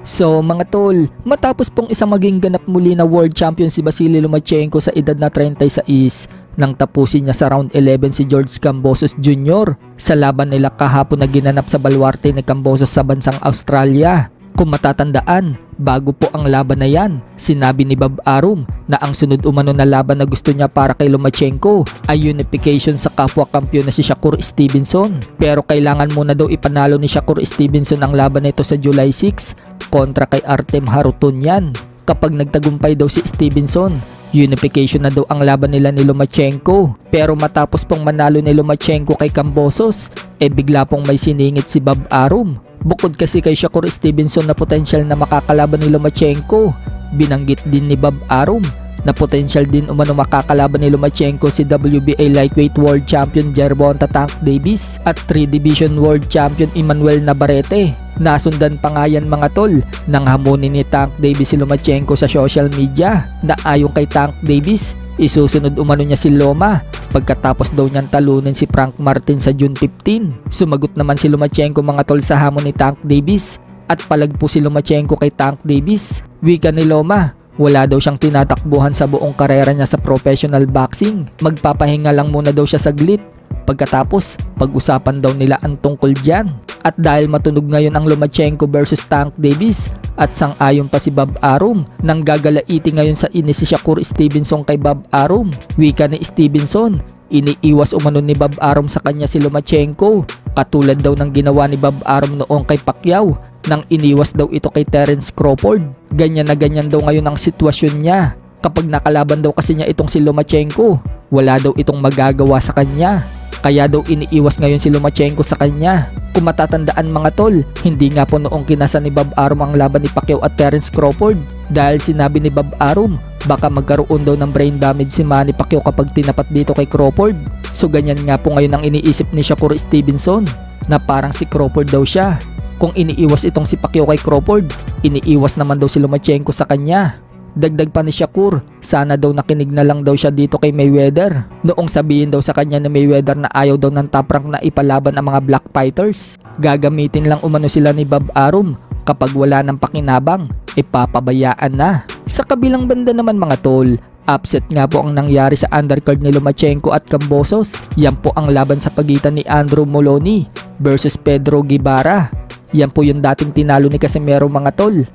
So mga tol, matapos pong isang maging ganap muli na world champion si Vasily Lomachenko sa edad na 36, nang tapusin niya sa round 11 si George Kambosos Jr. sa laban nila kahapon na ginanap sa baluarte ni Kambosos sa bansang Australia. Kung matatandaan, bago po ang laban na yan, sinabi ni Bob Arum na ang sunod umano na laban na gusto niya para kay Lomachenko ay unification sa kapwa-kampiyon na si Shakur Stevenson. Pero kailangan muna daw ipanalo ni Shakur Stevenson ang laban nito sa July 6 kontra kay Artem Harutyunyan. Kapag nagtagumpay daw si Stevenson, unification na daw ang laban nila ni Lomachenko. Pero matapos pong manalo ni Lomachenko kay Kambosos, bigla pong may siningit si Bob Arum. Bukod kasi kay Shakur Stevenson na potensyal na makakalaban ni Lomachenko, binanggit din ni Bob Arum na potensyal din umano makakalaban ni Lomachenko si WBA Lightweight World Champion Gervonta Tank Davis at 3 Division World Champion Emmanuel Navarrete. Nasundan pa nga yan mga tol nang hamunin ni Tank Davis si Lomachenko sa social media na ayon kay Tank Davis, isusunod umano niya si Loma pagkatapos daw niyang talunin si Frank Martin sa June 15. Sumagot naman si Lomachenko mga tol sa hamon ni Tank Davis at palagpo si Lomachenko kay Tank Davis. Wika ni Loma, wala daw siyang tinatakbuhan sa buong karera niya sa professional boxing. Magpapahinga lang muna daw siya saglit. Pagkatapos, pag-usapan daw nila ang tungkol dyan. At dahil matunog ngayon ang Lomachenko versus Tank Davis at sang-ayon pa si Bob Arum nang gagalaiti ngayon sa inis si Shakur Stevenson kay Bob Arum. Wika ni Stevenson, iniiwas umano ni Bob Arum sa kanya si Lomachenko. Katulad daw ng ginawa ni Bob Arum noong kay Pacquiao nang iniwas daw ito kay Terence Crawford. Ganyan na ganyan daw ngayon ang sitwasyon niya. Kapag nakalaban daw kasi niya itong si Lomachenko, wala daw itong magagawa sa kanya. Kaya daw iniiwas ngayon si Lomachenko sa kanya. Kung matatandaan mga tol, hindi nga po noong kinasa ni Bob Arum ang laban ni Pacquiao at Terence Crawford dahil sinabi ni Bob Arum baka magkaroon daw ng brain damage si Manny Pacquiao kapag tinapat dito kay Crawford. So ganyan nga po ngayon ang iniisip ni Shakur Stevenson na parang si Crawford daw siya. Kung iniiwas itong si Pacquiao kay Crawford, iniiwas naman daw si Lomachenko sa kanya. Dagdag pa ni Shakur, sana daw nakinig na lang daw siya dito kay Mayweather. Noong sabihin daw sa kanya ni Mayweather na ayaw daw ng top rank na ipalaban ang mga black fighters. Gagamitin lang umano sila ni Bob Arum. Kapag wala ng pakinabang, ipapabayaan na. Sa kabilang banda naman mga tol, upset nga po ang nangyari sa undercard ni Lomachenko at Kambosos. Yan po ang laban sa pagitan ni Andrew Moloney versus Pedro Guevara. Yan po yung dating tinalo ni Casimero mga tol.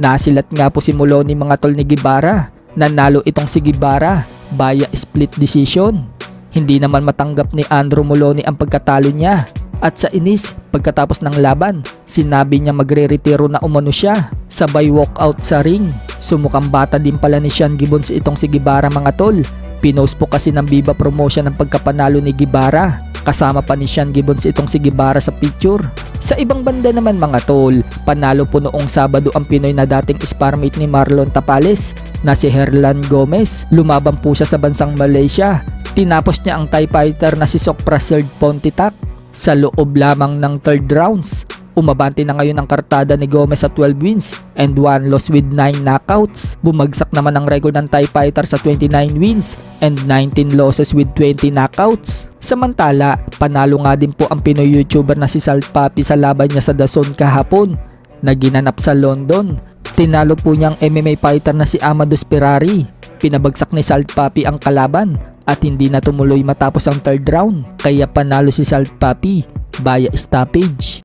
Nasilat nga po si Moloney mga tol ni Guevara. Nanalo itong si Guevara via split decision. Hindi naman matanggap ni Andrew Moloney ang pagkatalo niya. At sa inis, pagkatapos ng laban, sinabi niya magre-retiro na umano siya. Sabay walkout sa ring. Sumukang bata din pala ni Sean Gibbons itong si Guevara mga tol. Pinost po kasi ng Viva Promotion ang pagkapanalo ni Guevara. Kasama pa ni Sean Gibbons itong si Guevara sa picture. Sa ibang banda naman mga tol, panalo po noong Sabado ang Pinoy na dating sparmate ni Marlon Tapales na si Herlan Gomez. Lumaban po siya sa bansang Malaysia. Tinapos niya ang Thai fighter na si Sokprasert Pontitak sa loob lamang ng 3rd rounds. Umabante na ngayon ang kartada ni Gomez sa 12 wins and 1 loss with 9 knockouts. Bumagsak naman ang record ng Thai fighter sa 29 wins and 19 losses with 20 knockouts. Samantala, panalo nga din po ang Pinoy YouTuber na si Salt Papi sa laban niya sa DAZN kahapon na ginanap sa London. Tinalo po niyang MMA fighter na si Amadou Ferrari. Pinabagsak ni Salt Papi ang kalaban at hindi na tumuloy matapos ang 3rd round. Kaya panalo si Salt Papi via stoppage.